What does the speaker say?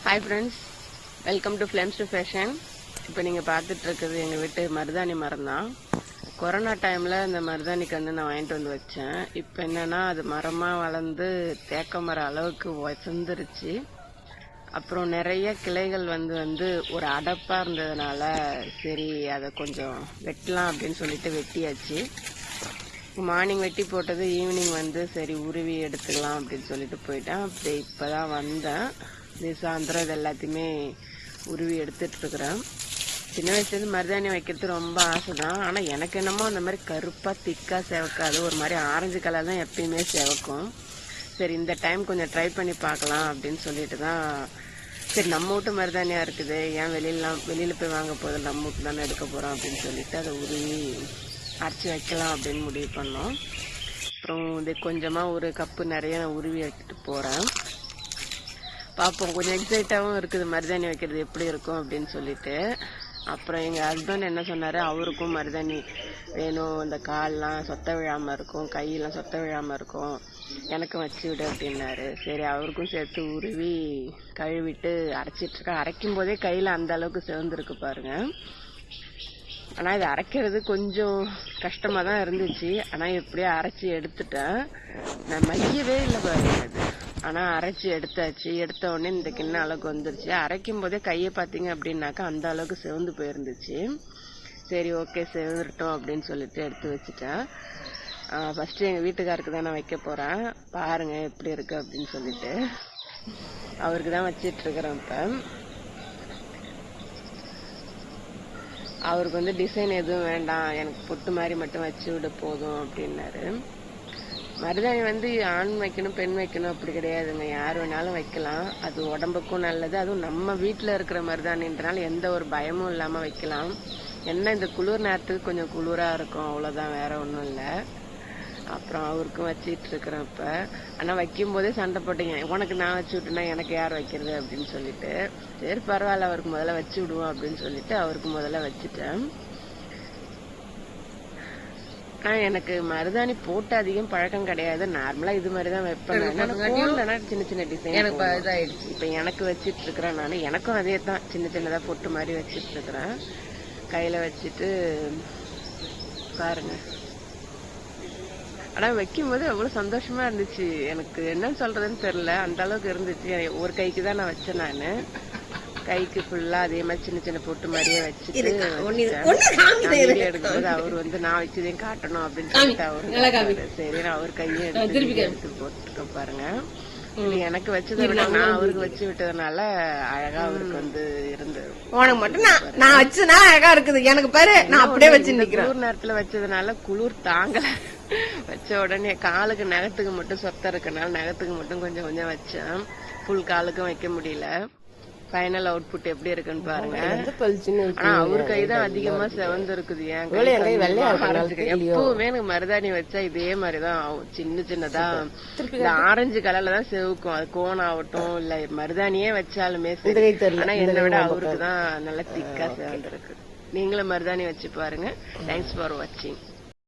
Hi friends, welcome to flames to fashion. இப்போ நீங்கள் பார்த்துட்டு இருக்கிறது எங்கள் வீட்டு மருதாணி மரம் தான். கொரோனா டைமில் இந்த மருதாணிக்கு வந்து நான் வாங்கிட்டு வந்து வச்சேன். இப்போ என்னென்னா அது மரமாக வளர்ந்து தேக்க மரம் அளவுக்கு வசந்துருச்சு. அப்புறம் நிறைய கிளைகள் வந்து ஒரு அடப்பாக இருந்ததுனால சரி அதை கொஞ்சம் வெட்டலாம் அப்படின்னு சொல்லிட்டு வெட்டியாச்சு. மார்னிங் வெட்டி போட்டது ஈவினிங் வந்து சரி உருவி எடுத்துக்கலாம் அப்படின்னு சொல்லிட்டு போயிட்டேன். அப்படி இப்போ தான் வந்தேன். சாயந்தரம் இது எல்லாத்தையுமே உருவி எடுத்துட்டு இருக்கிறேன். சின்ன வயசுலேருந்து மருதாணி வைக்கிறது ரொம்ப ஆசை தான். ஆனால் எனக்கு என்னமோ அந்த மாதிரி கருப்பாக திக்காக செவக்காது, ஒரு மாதிரி ஆரஞ்சு கலர் தான் எப்பயுமே செவக்கும். சரி இந்த டைம் கொஞ்சம் ட்ரை பண்ணி பார்க்கலாம் அப்படின்னு சொல்லிட்டு தான் சரி நம்ம வீட்டு மருதாணியாக இருக்குது, ஏன் வெளியில் போய் வாங்க போதும், நம்ம வீட்டு தானே எடுக்க போகிறோம் அப்படின்னு சொல்லிட்டு அதை உருவி அரைச்சி வைக்கலாம் அப்படின்னு முடிவு பண்ணோம். அப்புறம் இது கொஞ்சமாக ஒரு கப்பு நிறைய நான் உருவி எடுத்துகிட்டு போகிறேன். பார்ப்போம், கொஞ்சம் எக்ஸைட்டாகவும் இருக்குது மருதாணி வைக்கிறது எப்படி இருக்கும் அப்படின்னு சொல்லிட்டு. அப்புறம் எங்கள் ஹஸ்பண்ட் என்ன சொன்னார், அவருக்கும் மருதாணி வேணும், இந்த கால்லாம் சொத்த விழாமல் இருக்கும், கையெல்லாம் சொத்த விழாமல் இருக்கும், எனக்கும் வச்சு விடு அப்படின்னாரு. சரி அவருக்கும் சேர்த்து உருவி கழுவிட்டு அரைச்சிட்ருக்கேன். அரைக்கும் போதே கையில் அந்த அளவுக்கு சிவந்துருக்கு பாருங்க. ஆனால் இது அரைக்கிறது கொஞ்சம் கஷ்டமாக தான் இருந்துச்சு. ஆனால் எப்படியோ அரைச்சி எடுத்துட்டேன். நான் மையவே இல்லை பாருங்க அது. ஆனால் அரைச்சி எடுத்தாச்சு. எடுத்த உடனே இந்த கிண்ண அளவுக்கு வந்துருச்சு. அரைக்கும் போதே கையை பார்த்தீங்க அப்படின்னாக்கா அந்த அளவுக்கு சிவந்து போயிருந்துச்சு. சரி ஓகே சிவந்துட்டோம் அப்படின்னு சொல்லிட்டு எடுத்து வச்சுட்டேன். ஃபஸ்ட்டு எங்கள் வீட்டுக்காருக்கு தான் நான் வைக்க போகிறேன். பாருங்கள் எப்படி இருக்கு அப்படின்னு சொல்லிட்டு அவருக்கு தான் வச்சிட்ருக்கிறேன். இப்போ அவருக்கு வந்து டிசைன் எதுவும் வேண்டாம், எனக்கு பொட்டு மாதிரி மட்டும் வச்சு விட போதும் அப்படின்னாரு. மருதாணி வந்து ஆண் வைக்கணும் பெண் வைக்கணும் அப்படி கிடையாதுங்க, யார் வேணாலும் வைக்கலாம். அது உடம்புக்கும் நல்லது. அதுவும் நம்ம வீட்டில் இருக்கிற மருதாணின்றனால எந்த ஒரு பயமும் இல்லாமல் வைக்கலாம். என்ன இந்த குளிர் நேரத்துக்கு கொஞ்சம் குளிராக இருக்கும், அவ்வளோதான், வேற ஒன்றும் இல்லை. அப்புறம் அவருக்கும் வச்சிட்டு இருக்கிறேன் இப்போ. ஆனால் வைக்கும் போதே சண்டை போட்டீங்க, உனக்கு நான் வச்சு விட்டேன்னா எனக்கு யார் வைக்கிறது அப்படின்னு சொல்லிட்டு. சரி பரவாயில்ல அவருக்கு முதல்ல வச்சு விடுவோம் அப்படின்னு சொல்லிட்டு அவருக்கு முதல்ல வச்சுட்டேன். எனக்கு மருதாணி போட்டு அதிகம் பழக்கம் கிடையாது. நார்மலா இது மாதிரி தான் வைப்பேன். சின்ன சின்ன டிசைன் எனக்கு இதாயிடுச்சு. இப்ப எனக்கு வச்சிட்டு இருக்கிறேன் நான். எனக்கும் அதே தான், சின்ன சின்னதா பொட்டு மாதிரி வச்சிட்டு இருக்கிறேன். கையில வச்சுட்டு பாருங்க. ஆனா வைக்கும் போது அவ்வளவு சந்தோஷமா இருந்துச்சு. எனக்கு என்னன்னு சொல்றதுன்னு தெரியல, அந்த அளவுக்கு இருந்துச்சு. ஒரு கைக்கு தான் நான் வச்சேன். நானு கைக்கு ஃபுல்லா அதே மாதிரி சின்ன சின்ன பொட்டு மாதிரியே வச்சுட்டு எடுக்கும்போது அவர் வந்து நான் வச்சதையும் காட்டணும் அப்படின்னு சொல்லிட்டு அவரு சரி நான் அவர் கையை எடுத்து போட்டுருக்கேன் பாருங்க. எனக்கு வச்சதை விட நான் அவருக்கு வச்சு விட்டதுனால அழகா அவருக்கு வந்து இருந்தது. உனக்கு மட்டும் நான் வச்சதுனால அழகா இருக்குது, எனக்கு பாரு நான் அப்படியே வச்சு நிக்கிறேன். குளிர் நேரத்துல வச்சதுனால குளிர் தாங்கல. வச்ச உடனே காலுக்கு நகத்துக்கு மட்டும் சொத்த இருக்கனால நகத்துக்கு மட்டும் கொஞ்சம் கொஞ்சம் வச்சேன். ஃபுல் காலுக்கும் வைக்க முடியல. ஃபைனல் அவுட்புட் எப்படி இருக்குன்னு பாருங்க. ஆனா அவர் கைதான் அதிகமா செவந்து இருக்குது. எப்பவுமே எனக்கு மருதாணி வச்சா இதே மாதிரிதான் சின்ன சின்னதா இந்த ஆரஞ்சு கலர்ல தான் செவுக்கும். அது கோன் ஆகட்டும் இல்ல மருதாணியே வச்சாலுமே சரி. ஆனா என்னை விட அவருக்கு தான் நல்லா திக்கா செவந்து இருக்கு. நீங்களும் மருதாணி வச்சு பாருங்க. தேங்க்ஸ் ஃபார் வாட்சிங்.